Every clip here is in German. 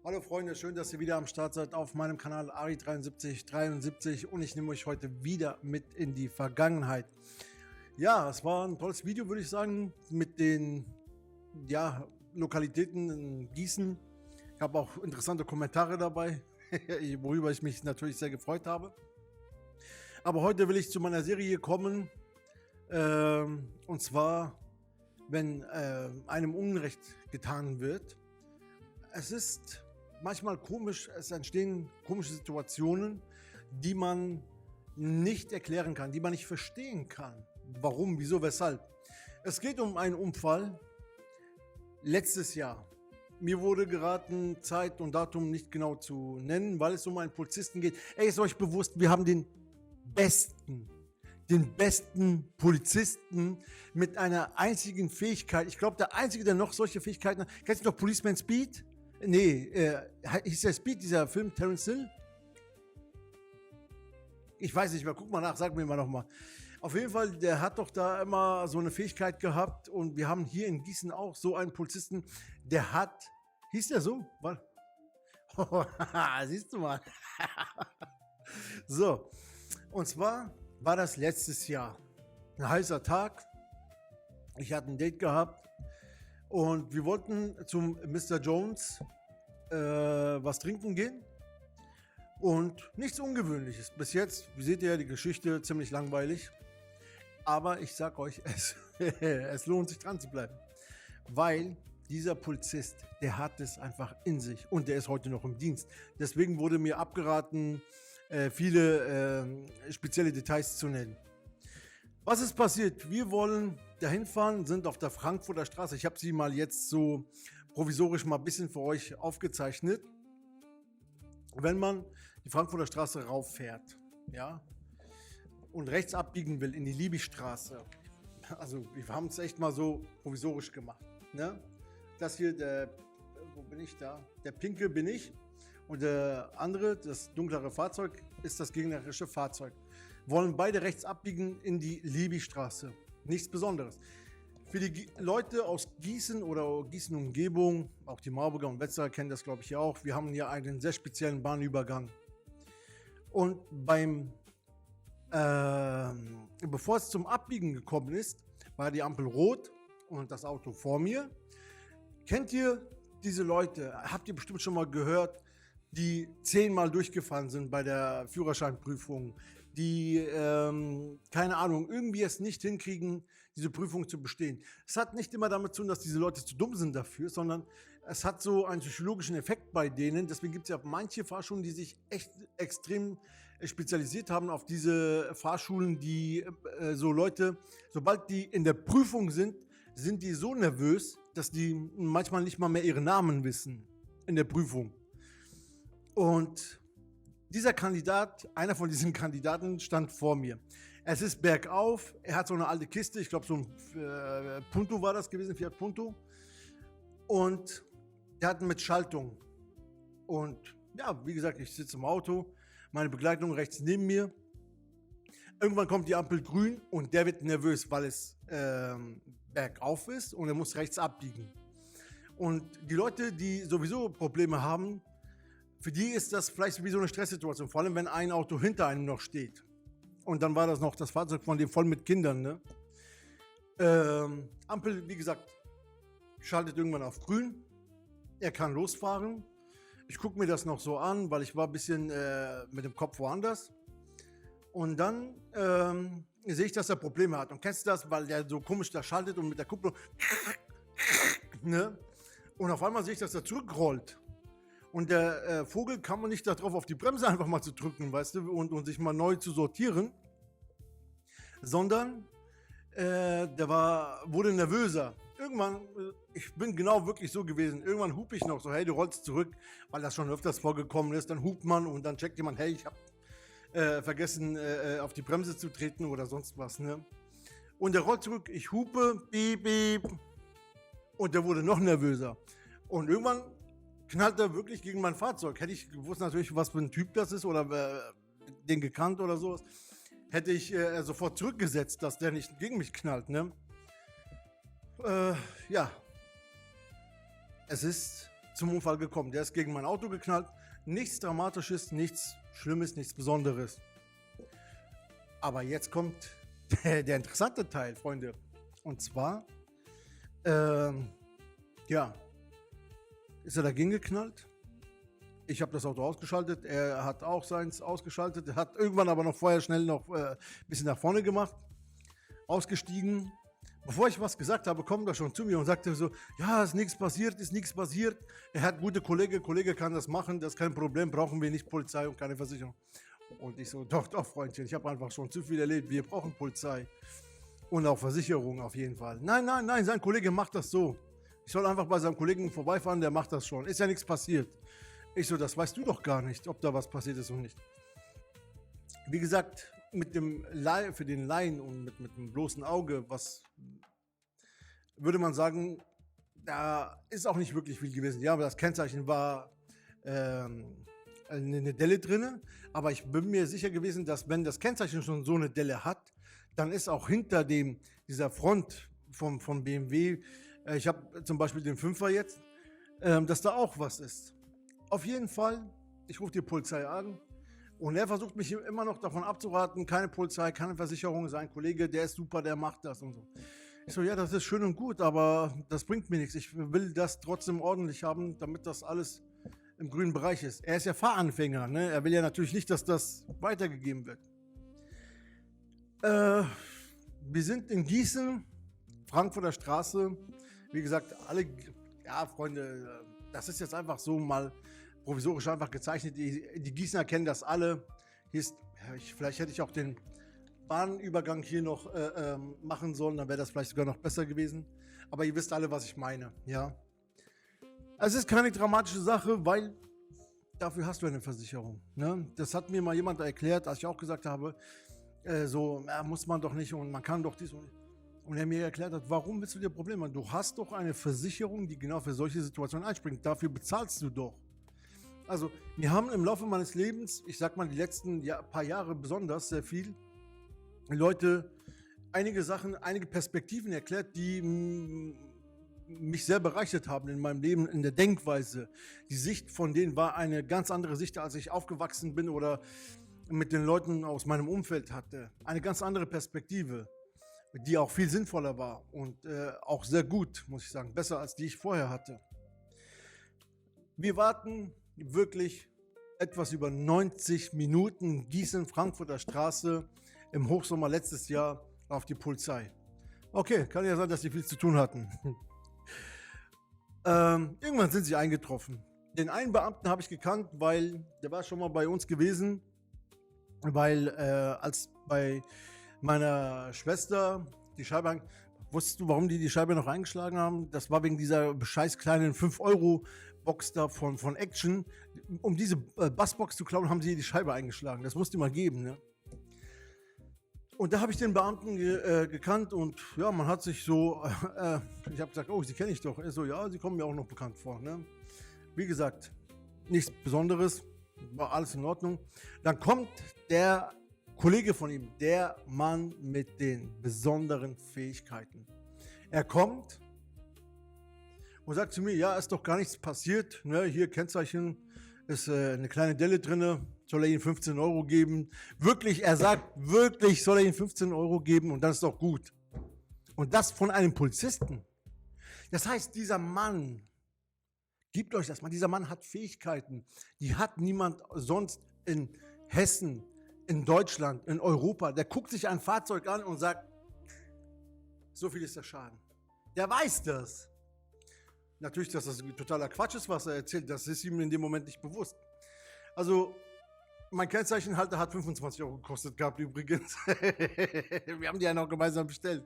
Hallo Freunde, schön, dass ihr wieder am Start seid auf meinem Kanal Ari7373 und ich nehme euch heute wieder mit in die Vergangenheit. Ja, es war ein tolles Video, würde ich sagen, mit den Lokalitäten in Gießen. Ich habe auch interessante Kommentare dabei, worüber ich mich natürlich sehr gefreut habe. Aber heute will ich zu meiner Serie kommen, und zwar, wenn einem Unrecht getan wird. Es ist manchmal komisch, es entstehen komische Situationen, die man nicht erklären kann, die man nicht verstehen kann. Warum, wieso, weshalb? Es geht um einen Unfall letztes Jahr. Mir wurde geraten, Zeit und Datum nicht genau zu nennen, weil es um einen Polizisten geht. Ey, ist euch bewusst, wir haben den besten Polizisten mit einer einzigen Fähigkeit. Ich glaube, der einzige, der noch solche Fähigkeiten hat. Kennst du noch Policeman Speed? Nee, hieß der Speed, dieser Film, Terence Hill? Ich weiß nicht mehr, guck mal nach, sag mir mal nochmal. Auf jeden Fall, der hat doch da immer so eine Fähigkeit gehabt und wir haben hier in Gießen auch so einen Polizisten, der hat, hieß der so? Siehst du mal. So, und zwar war das letztes Jahr. Ein heißer Tag. Ich hatte ein Date gehabt und wir wollten zum Mr. Jones was trinken gehen. Und nichts Ungewöhnliches. Bis jetzt, wie seht ihr, die Geschichte ziemlich langweilig. Aber ich sag euch, es lohnt sich dran zu bleiben. Weil dieser Polizist, der hat es einfach in sich. Und der ist heute noch im Dienst. Deswegen wurde mir abgeraten, viele spezielle Details zu nennen. Was ist passiert? Wir wollen dahin fahren, sind auf der Frankfurter Straße. Ich habe sie mal jetzt so provisorisch mal ein bisschen für euch aufgezeichnet. Wenn man die Frankfurter Straße rauffährt, ja, und rechts abbiegen will in die Liebigstraße, also wir haben es echt mal so provisorisch gemacht, ne? Das hier, wo bin ich da? Der pinke bin ich und der andere, das dunklere Fahrzeug, ist das gegnerische Fahrzeug. Wollen beide rechts abbiegen in die Liebigstraße. Nichts Besonderes. Für die Leute aus Gießen oder Gießen-Umgebung, auch die Marburger und Wetzlar kennen das, glaube ich, ja auch. Wir haben hier einen sehr speziellen Bahnübergang. Und bevor es zum Abbiegen gekommen ist, war die Ampel rot und das Auto vor mir. Kennt ihr diese Leute? Habt ihr bestimmt schon mal gehört, die 10-mal durchgefahren sind bei der Führerscheinprüfung, die, keine Ahnung, irgendwie es nicht hinkriegen, diese Prüfung zu bestehen. Es hat nicht immer damit zu tun, dass diese Leute zu dumm sind dafür, sondern es hat so einen psychologischen Effekt bei denen. Deswegen gibt es ja manche Fahrschulen, die sich echt extrem spezialisiert haben auf diese Fahrschulen, die so Leute, sobald die in der Prüfung sind die so nervös, dass die manchmal nicht mal mehr ihre Namen wissen in der Prüfung. Und dieser Kandidat, einer von diesen Kandidaten, stand vor mir. Es ist bergauf, er hat so eine alte Kiste, ich glaube so ein Punto war das gewesen, Fiat Punto. Und der hat mit Schaltung. Und ja, wie gesagt, ich sitze im Auto, meine Begleitung rechts neben mir. Irgendwann kommt die Ampel grün und der wird nervös, weil es bergauf ist und er muss rechts abbiegen. Und die Leute, die sowieso Probleme haben, für die ist das vielleicht wie so eine Stresssituation, vor allem wenn ein Auto hinter einem noch steht. Und dann war das noch das Fahrzeug von dem voll mit Kindern, ne? Ampel, wie gesagt, schaltet irgendwann auf grün. Er kann losfahren. Ich gucke mir das noch so an, weil ich war ein bisschen mit dem Kopf woanders. Und dann sehe ich, dass er Probleme hat. Und kennst du das, weil der so komisch da schaltet und mit der Kupplung, ne? Und auf einmal sehe ich, dass er zurückrollt. Und der Vogel kam nicht darauf, auf die Bremse einfach mal zu drücken, weißt du, und sich mal neu zu sortieren, sondern wurde nervöser. Irgendwann, ich bin genau wirklich so gewesen, irgendwann hupe ich noch so, hey, du rollst zurück, weil das schon öfters vorgekommen ist, dann hupt man und dann checkt jemand, hey, ich habe vergessen, auf die Bremse zu treten oder sonst was, ne? Und der rollt zurück, ich hupe, piep, piep, und der wurde noch nervöser. Und irgendwann knallt er wirklich gegen mein Fahrzeug. Hätte ich gewusst natürlich, was für ein Typ das ist oder den gekannt oder sowas, hätte ich sofort zurückgesetzt, dass der nicht gegen mich knallt, ne? Ja. Es ist zum Unfall gekommen. Der ist gegen mein Auto geknallt. Nichts Dramatisches, nichts Schlimmes, nichts Besonderes. Aber jetzt kommt der interessante Teil, Freunde. Und zwar, ja, ist er dagegen geknallt. Ich habe das Auto ausgeschaltet. Er hat auch seins ausgeschaltet. Er hat irgendwann aber noch vorher schnell noch ein bisschen nach vorne gemacht. Ausgestiegen. Bevor ich was gesagt habe, kommt er schon zu mir und sagte so, ja, ist nichts passiert, ist nichts passiert. Er hat gute Kollege kann das machen, das ist kein Problem, brauchen wir nicht Polizei und keine Versicherung. Und ich so, doch, Freundchen, ich habe einfach schon zu viel erlebt, wir brauchen Polizei. Und auch Versicherung auf jeden Fall. Nein, sein Kollege macht das so. Ich soll einfach bei seinem Kollegen vorbeifahren, der macht das schon. Ist ja nichts passiert. Ich so, das weißt du doch gar nicht, ob da was passiert ist oder nicht. Wie gesagt, für den Laien und mit dem bloßen Auge, was würde man sagen, da ist auch nicht wirklich viel gewesen. Ja, aber das Kennzeichen war eine Delle drin, aber ich bin mir sicher gewesen, dass wenn das Kennzeichen schon so eine Delle hat, dann ist auch hinter dieser Front vom BMW, ich habe zum Beispiel den 5er jetzt, dass da auch was ist. Auf jeden Fall, ich rufe die Polizei an und er versucht mich immer noch davon abzuraten, keine Polizei, keine Versicherung, sein Kollege, der ist super, der macht das und so. Ich so, ja, das ist schön und gut, aber das bringt mir nichts. Ich will das trotzdem ordentlich haben, damit das alles im grünen Bereich ist. Er ist ja Fahranfänger, ne? Er will ja natürlich nicht, dass das weitergegeben wird. Wir sind in Gießen, Frankfurter Straße. Wie gesagt, ja, Freunde, das ist jetzt einfach so mal provisorisch einfach gezeichnet. Die Gießener kennen das alle. Vielleicht hätte ich auch den Bahnübergang hier noch machen sollen, dann wäre das vielleicht sogar noch besser gewesen. Aber ihr wisst alle, was ich meine, ja. Es ist keine dramatische Sache, weil dafür hast du eine Versicherung. Ne? Das hat mir mal jemand erklärt, als ich auch gesagt habe, muss man doch nicht und man kann doch dies und er mir erklärt hat, warum willst du dir Probleme machen? Du hast doch eine Versicherung, die genau für solche Situationen einspringt. Dafür bezahlst du doch. Also, wir haben im Laufe meines Lebens, ich sag mal die letzten paar Jahre besonders, sehr viel Leute einige Sachen, einige Perspektiven erklärt, die mich sehr bereichert haben in meinem Leben, in der Denkweise. Die Sicht von denen war eine ganz andere Sicht, als ich aufgewachsen bin oder mit den Leuten aus meinem Umfeld hatte. Eine ganz andere Perspektive, die auch viel sinnvoller war und auch sehr gut, muss ich sagen, besser als die ich vorher hatte. Wir warten wirklich etwas über 90 Minuten Gießen, Frankfurter Straße, im Hochsommer letztes Jahr auf die Polizei. Okay, kann ja sein, dass sie viel zu tun hatten. Irgendwann sind sie eingetroffen. Den einen Beamten habe ich gekannt, weil der war schon mal bei uns gewesen, weil als bei meiner Schwester die Scheibe, wusstest du, warum die Scheibe noch eingeschlagen haben? Das war wegen dieser scheiß kleinen 5-Euro-Box da von Action. Um diese Bassbox zu klauen, haben sie die Scheibe eingeschlagen. Das musste mal geben, ne? Und da habe ich den Beamten gekannt und ja, man hat sich so, ich habe gesagt, oh, Sie kenne ich doch. Er so, ja, Sie kommen mir auch noch bekannt vor. Ne? Wie gesagt, nichts Besonderes, war alles in Ordnung. Dann kommt der Kollege von ihm, der Mann mit den besonderen Fähigkeiten. Er kommt und sagt zu mir, ja, ist doch gar nichts passiert. Ne? Hier Kennzeichen, ist eine kleine Delle drin. Soll er ihnen 15 Euro geben? Wirklich, er sagt, wirklich soll er ihnen 15 Euro geben und das ist doch gut. Und das von einem Polizisten. Das heißt, dieser Mann, gebt euch das mal, dieser Mann hat Fähigkeiten, die hat niemand sonst in Hessen, in Deutschland, in Europa. Der guckt sich ein Fahrzeug an und sagt, so viel ist der Schaden. Der weiß das. Natürlich, dass das totaler Quatsch ist, was er erzählt, das ist ihm in dem Moment nicht bewusst. Also, mein Kennzeichenhalter hat 25 Euro gekostet gehabt übrigens. Wir haben die ja noch gemeinsam bestellt.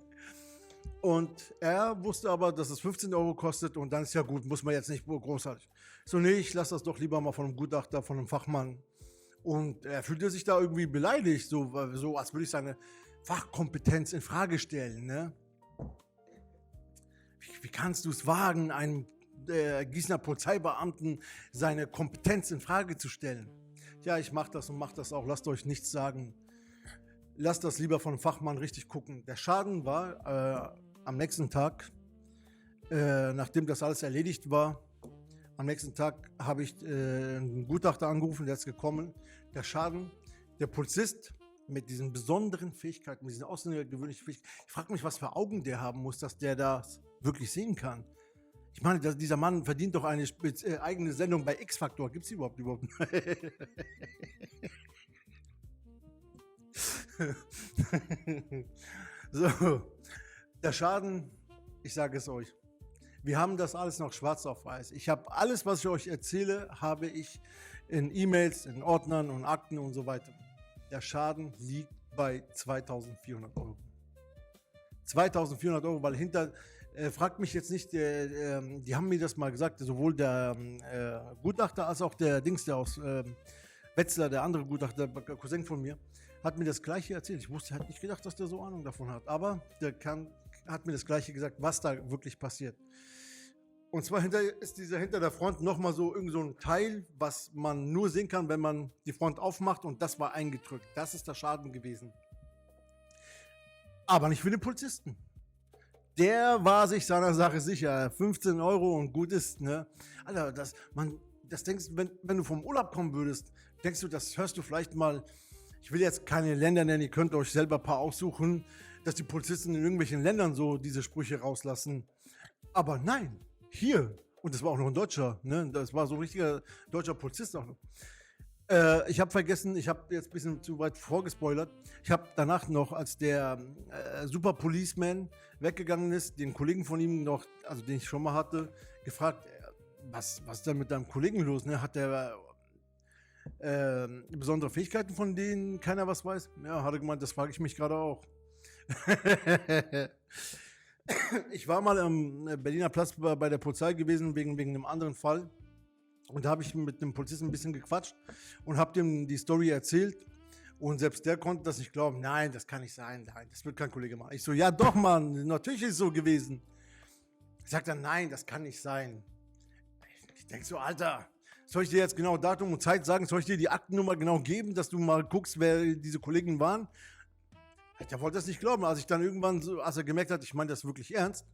Und er wusste aber, dass es 15 Euro kostet und dann ist ja gut, muss man jetzt nicht großartig. So, nee, ich lasse das doch lieber mal von einem Gutachter, von einem Fachmann. Und er fühlte sich da irgendwie beleidigt, so als würde ich seine Fachkompetenz in Frage stellen. Ne? Wie kannst du es wagen, einem Gießener Polizeibeamten seine Kompetenz in Frage zu stellen? Ja, ich mache das und mache das auch. Lasst euch nichts sagen. Lasst das lieber von einem Fachmann richtig gucken. Der Schaden war am nächsten Tag, nachdem das alles erledigt war, Am nächsten Tag habe ich einen Gutachter angerufen, der ist gekommen. Der Schaden, der Polizist mit diesen besonderen Fähigkeiten, mit diesen außergewöhnlichen Fähigkeiten. Ich frage mich, was für Augen der haben muss, dass der das wirklich sehen kann. Ich meine, dieser Mann verdient doch eine eigene Sendung bei X-Factor. Gibt es die überhaupt? So, der Schaden, ich sage es euch. Wir haben das alles noch schwarz auf weiß. Ich habe alles, was ich euch erzähle, habe ich in E-Mails, in Ordnern und Akten und so weiter. Der Schaden liegt bei 2.400 Euro. 2.400 Euro, weil fragt mich jetzt nicht, die haben mir das mal gesagt, sowohl der Gutachter als auch der aus Wetzlar, der andere Gutachter, der Cousin von mir, hat mir das Gleiche erzählt. Ich wusste, hat nicht gedacht, dass der so Ahnung davon hat, aber hat mir das Gleiche gesagt, was da wirklich passiert. Und zwar ist hinter der Front nochmal so irgend so ein Teil, was man nur sehen kann, wenn man die Front aufmacht, und das war eingedrückt. Das ist der Schaden gewesen. Aber nicht für den Polizisten. Der war sich seiner Sache sicher. 15 Euro und gut ist, ne? Alter, das denkst du, wenn du vom Urlaub kommen würdest, denkst du, das hörst du vielleicht mal. Ich will jetzt keine Länder nennen, ihr könnt euch selber ein paar aussuchen, dass die Polizisten in irgendwelchen Ländern so diese Sprüche rauslassen. Aber nein, hier, und das war auch noch ein Deutscher, ne? Das war so ein richtiger deutscher Polizist auch noch. Ich habe vergessen, ich habe jetzt ein bisschen zu weit vorgespoilert. Ich habe danach noch, als der Super Policeman weggegangen ist, den Kollegen von ihm noch, also den ich schon mal hatte, gefragt, was ist denn mit deinem Kollegen los? Ne? Hat der besondere Fähigkeiten, von denen keiner was weiß? Ja, hat er gemeint, das frage ich mich gerade auch. Ich war mal am Berliner Platz bei der Polizei gewesen, wegen einem anderen Fall. Und da habe ich mit dem Polizisten ein bisschen gequatscht und habe dem die Story erzählt. Und selbst der konnte das nicht glauben. Nein, das kann nicht sein. Nein, das wird kein Kollege machen. Ich so, ja doch, Mann, natürlich ist es so gewesen. Sagt er, nein, das kann nicht sein. Ich denke so, Alter, soll ich dir jetzt genau Datum und Zeit sagen? Soll ich dir die Aktennummer genau geben, dass du mal guckst, wer diese Kollegen waren? Der wollte das nicht glauben. Als ich dann irgendwann, als er gemerkt hat, ich meine das wirklich ernst,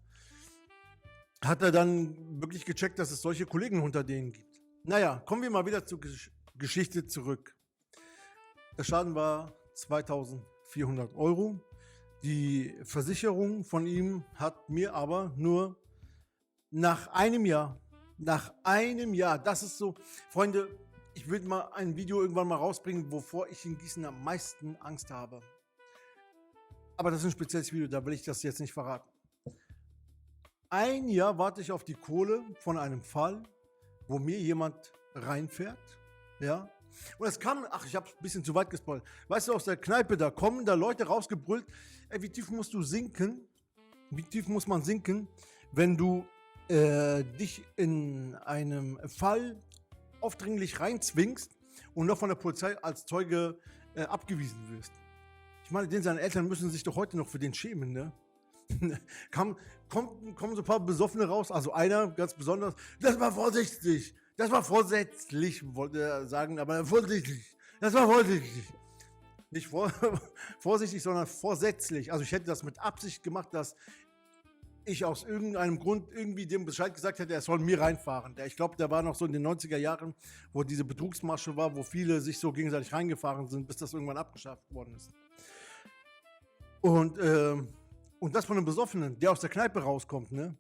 hat er dann wirklich gecheckt, dass es solche Kollegen unter denen gibt. Naja, kommen wir mal wieder zur Geschichte zurück. Der Schaden war 2.400 Euro. Die Versicherung von ihm hat mir aber nur nach einem Jahr, das ist so, Freunde, ich will mal ein Video irgendwann mal rausbringen, wovor ich in Gießen am meisten Angst habe. Aber das ist ein spezielles Video, da will ich das jetzt nicht verraten. Ein Jahr warte ich auf die Kohle von einem Fall, wo mir jemand reinfährt, ja. Und es kam, ich habe ein bisschen zu weit gespoilt. Weißt du, aus der Kneipe, da kommen da Leute rausgebrüllt, ey, wie tief musst du sinken? Wie tief muss man sinken, wenn du dich in einem Fall aufdringlich reinzwingst und noch von der Polizei als Zeuge abgewiesen wirst? Ich meine, seine Eltern müssen sich doch heute noch für den schämen, ne? Kommen so ein paar Besoffene raus, also einer ganz besonders, das war vorsätzlich, wollte er sagen, aber vorsichtig, das war vorsichtig. Nicht vorsichtig, sondern vorsätzlich. Also ich hätte das mit Absicht gemacht, dass ich aus irgendeinem Grund irgendwie dem Bescheid gesagt hätte, er soll mir reinfahren. Ich glaube, der war noch so in den 90er Jahren, wo diese Betrugsmasche war, wo viele sich so gegenseitig reingefahren sind, bis das irgendwann abgeschafft worden ist. Und das von einem Besoffenen, der aus der Kneipe rauskommt, ne?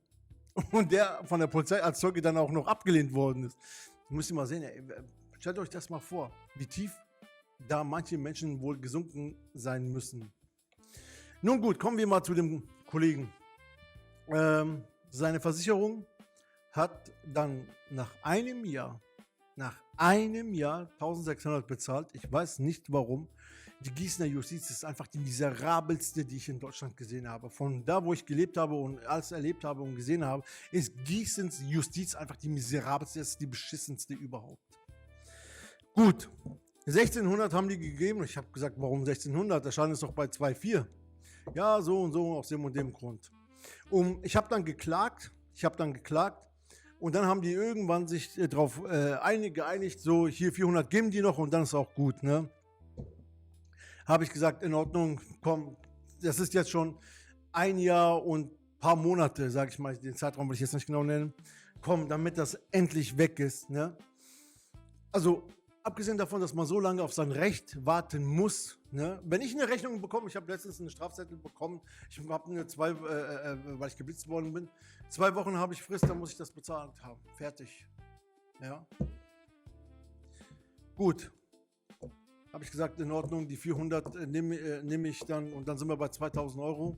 Und der von der Polizei als Zeuge dann auch noch abgelehnt worden ist. Müsst ihr mal sehen, ey, stellt euch das mal vor, wie tief da manche Menschen wohl gesunken sein müssen. Nun gut, kommen wir mal zu dem Kollegen. Seine Versicherung hat dann nach einem Jahr 1.600 bezahlt. Ich weiß nicht warum. Die Gießener Justiz ist einfach die miserabelste, die ich in Deutschland gesehen habe. Von da, wo ich gelebt habe und alles erlebt habe und gesehen habe, ist Gießens Justiz einfach die miserabelste, das ist die beschissenste überhaupt. Gut, 1.600 haben die gegeben. Ich habe gesagt, warum 1.600? Der Schaden ist doch bei 2,4. Ja, so und so, aus dem und dem Grund. Ich habe dann geklagt. Und dann haben die irgendwann sich darauf geeinigt, so hier 400 geben die noch und dann ist auch gut, ne? Habe ich gesagt, in Ordnung, komm, das ist jetzt schon ein Jahr und ein paar Monate, sage ich mal, den Zeitraum will ich jetzt nicht genau nennen. kommen, damit das endlich weg ist. Ne? Also, abgesehen davon, dass man so lange auf sein Recht warten muss. Ne? Wenn ich eine Rechnung bekomme, ich habe letztens einen Strafzettel bekommen, ich habe weil ich geblitzt worden bin, 2 Wochen habe ich Frist, dann muss ich das bezahlt haben. Fertig. Ja. Gut. Habe ich gesagt, in Ordnung, die 400 nehm ich dann und dann sind wir bei 2000 Euro.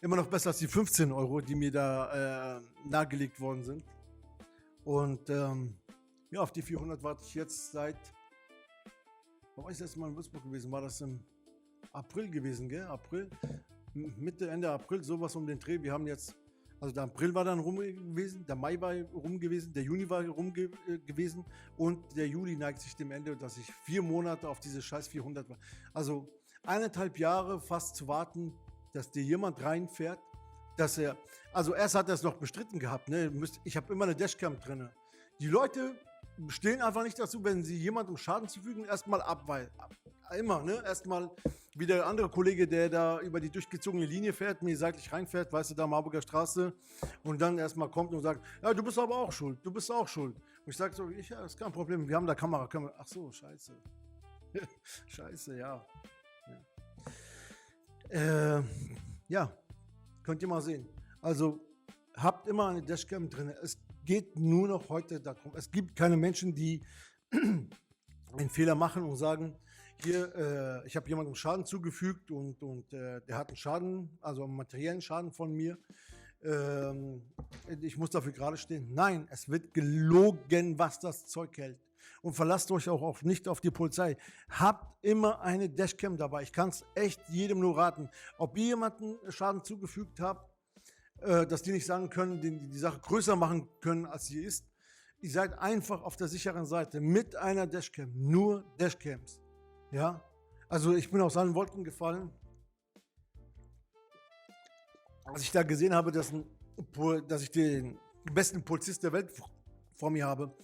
Immer noch besser als die 15 Euro, die mir da nahegelegt worden sind. Und ja, auf die 400 warte ich jetzt seit, wann war ich das letzte Mal in Würzburg gewesen? War das im April gewesen, gell? April, Mitte, Ende April, sowas um den Dreh. Wir haben jetzt, also der April war dann rum gewesen, der Mai war rum gewesen, der Juni war rum gewesen und der Juli neigt sich dem Ende, dass ich 4 Monate auf diese scheiß 400 war. Also 1,5 Jahre fast zu warten, dass dir jemand reinfährt, dass er, also erst hat er es noch bestritten gehabt, ne? Ich habe immer eine Dashcam drin. Die Leute stehen einfach nicht dazu, wenn sie jemandem Schaden zufügen, erstmal immer, ne? Erstmal wie der andere Kollege, der da über die durchgezogene Linie fährt, mir seitlich reinfährt, weißt du, da Marburger Straße und dann erstmal kommt und sagt, ja, du bist aber auch schuld, du bist auch schuld. Und ich sage so, ja, ist kein Problem, wir haben da Kamera, ach so, scheiße. Scheiße, ja. Ja, könnt ihr mal sehen. Also, habt immer eine Dashcam drin. Es geht nur noch heute darum. Es gibt keine Menschen, die einen Fehler machen und sagen, hier, ich habe jemandem Schaden zugefügt und der hat einen Schaden, also einen materiellen Schaden von mir. Ich muss dafür gerade stehen. Nein, es wird gelogen, was das Zeug hält. Und verlasst euch auch nicht auf die Polizei. Habt immer eine Dashcam dabei. Ich kann es echt jedem nur raten. Ob ihr jemanden Schaden zugefügt habt, dass die nicht sagen können, die Sache größer machen können, als sie ist. Ihr seid einfach auf der sicheren Seite mit einer Dashcam. Nur Dashcams. Ja? Also ich bin aus allen Wolken gefallen. Als ich da gesehen habe, dass ich den besten Polizist der Welt vor mir habe,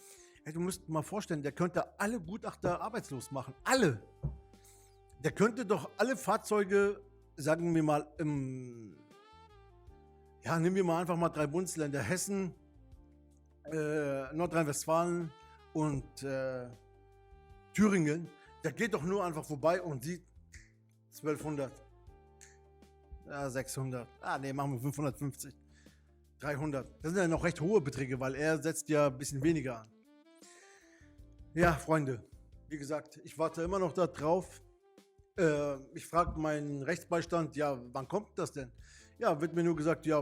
du musst mal vorstellen, der könnte alle Gutachter arbeitslos machen. Alle. Der könnte doch alle Fahrzeuge, sagen wir mal, nehmen wir mal einfach mal 3 Bundesländer, Hessen, Nordrhein-Westfalen und Thüringen. Der geht doch nur einfach vorbei und sieht 1200. Ja, 600. Nee, machen wir 550. 300. Das sind ja noch recht hohe Beträge, weil er setzt ja ein bisschen weniger an. Ja, Freunde, wie gesagt, ich warte immer noch da drauf. Ich frage meinen Rechtsbeistand, ja, wann kommt das denn? Ja, wird mir nur gesagt, ja,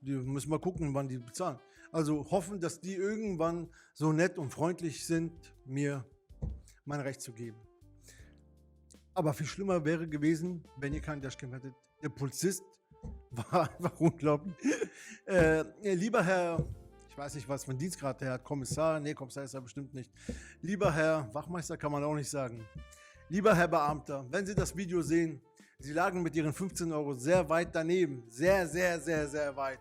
die müssen mal gucken, wann die bezahlen. Also hoffen, dass die irgendwann so nett und freundlich sind, mir mein Recht zu geben. Aber viel schlimmer wäre gewesen, wenn ihr keinen Dashcam hättet. Der Polizist war einfach unglaublich. Lieber Herr, ich weiß nicht, was für ein Dienstgrad der hat, Kommissar, nee, Kommissar ist er bestimmt nicht. Lieber Herr Wachmeister kann man auch nicht sagen. Lieber Herr Beamter, wenn Sie das Video sehen, Sie lagen mit Ihren 15 Euro sehr weit daneben. Sehr, sehr, sehr, sehr weit.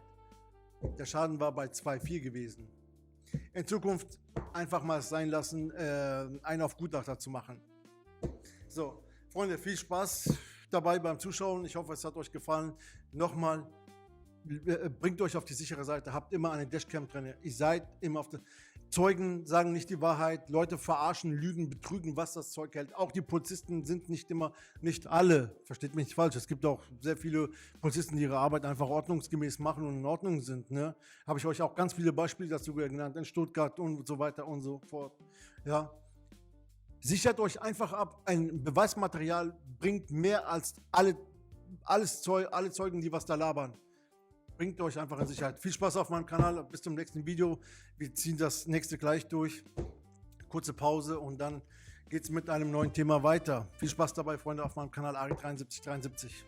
Der Schaden war bei 2,4 gewesen. In Zukunft einfach mal es sein lassen, einen auf Gutachter zu machen. So, Freunde, viel Spaß dabei beim Zuschauen. Ich hoffe, es hat euch gefallen. Nochmal, bringt euch auf die sichere Seite. Habt immer eine Dashcam drin. Ihr seid immer auf der... Zeugen sagen nicht die Wahrheit, Leute verarschen, lügen, betrügen, was das Zeug hält. Auch die Polizisten sind nicht alle, versteht mich nicht falsch. Es gibt auch sehr viele Polizisten, die ihre Arbeit einfach ordnungsgemäß machen und in Ordnung sind. Ne? Habe ich euch auch ganz viele Beispiele dazu genannt, in Stuttgart und so weiter und so fort. Ja. Sichert euch einfach ab, ein Beweismaterial bringt mehr als alle Zeugen, die was da labern. Bringt euch einfach in Sicherheit. Viel Spaß auf meinem Kanal. Bis zum nächsten Video. Wir ziehen das nächste gleich durch. Kurze Pause und dann geht es mit einem neuen Thema weiter. Viel Spaß dabei, Freunde, auf meinem Kanal Ari7373.